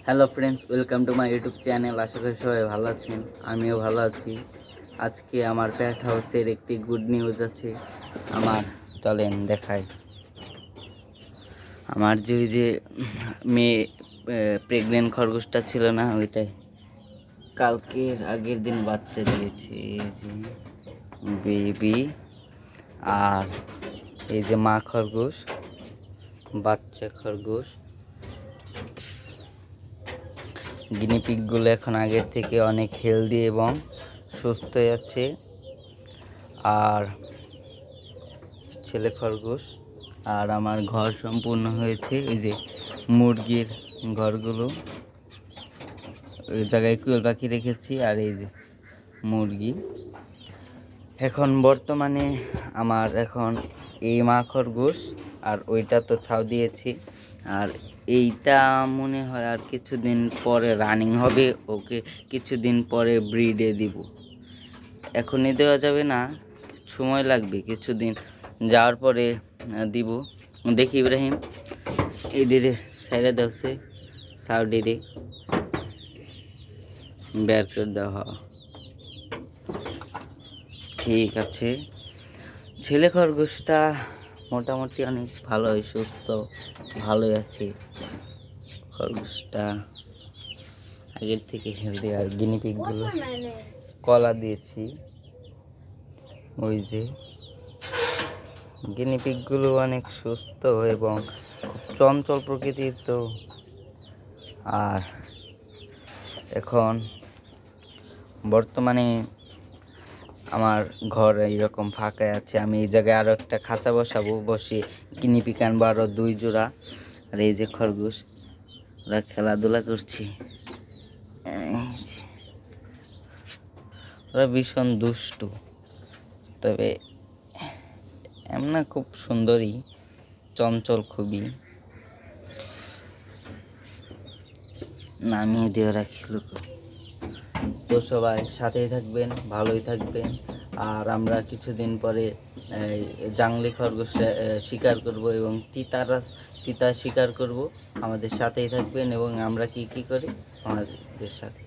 Hello friends, welcome to my YouTube channel. আশা করি সবাই ভালো আছেন, আমিও ভালো আছি। আজকে আমার প্যাট হাউসের একটি গুড নিউজ আছে। আমার চলেন দেখাই। আমার যে মেয়ে প্রেগনেন্ট খরগোশটা ছিল না, ওইটাই কালকের আগের দিন বাচ্চা দিয়েছে। এই যে বেবি, আর এই যে মা খরগোশ, বাচ্চা খরগোশ। গিনিপিগগুলো এখন আগের থেকে অনেক হেলদি এবং সুস্থ আছে। আর ছেলে খরগোশ। আর আমার ঘর সম্পূর্ণ হয়েছে। এই যে মুরগির ঘরগুলো, ওই জায়গায় কুয়েল পাখি রেখেছি। আর এই যে মুরগি। এখন বর্তমানে আমার এই মা খরগোশ, আর ওইটা তো ছাউ দিয়েছি। আর এইটা মনে হয় আর কিছুদিন পরে রানিং হবে, ওকে কিছুদিন পরে ব্রিডে দিব। এখনই দেওয়া যাবে না, সময় লাগবে, কিছুদিন যাওয়ার পরে দিব। দেখি ইব্রাহিম, এই ডিরে সাইডে দেওয়া সাউডিরে বের করে দেওয়া। ঠিক আছে। ছেলে খরগোশটা মোটামুটি অনেক ভালোই সুস্থ, ভালোই আছে খরগোশটা, আগের থেকে হেলদি। আর গিনিপিগগুলো কলা দিয়েছি, ওই যে গিনিপিগগুলো অনেক সুস্থ এবং খুব চঞ্চল প্রকৃতির তো। আর এখন বর্তমানে আমার ঘর এইরকম ফাঁকা আছে। আমি এই জায়গায় আরও একটা খাঁচা বসাবো, বসে গিনিপিগ আনবো আরও 2 জোড়া। আর এই যে খরগোশ, ওরা খেলাধুলা করছে। ওরা ভীষণ দুষ্টু, তবে এমনা খুব সুন্দরী, চঞ্চল খুবই। নামিয়ে দিয়ে রাখি। তো সবাই সাথেই থাকবেন, ভালোই থাকবেন। আর আমরা কিছুদিন পরে জাংলি খরগোশ শিকার করব এবং তিতা শিকার করব। আমাদের সাথেই থাকবেন এবং আমরা কি করি আমাদের সাথে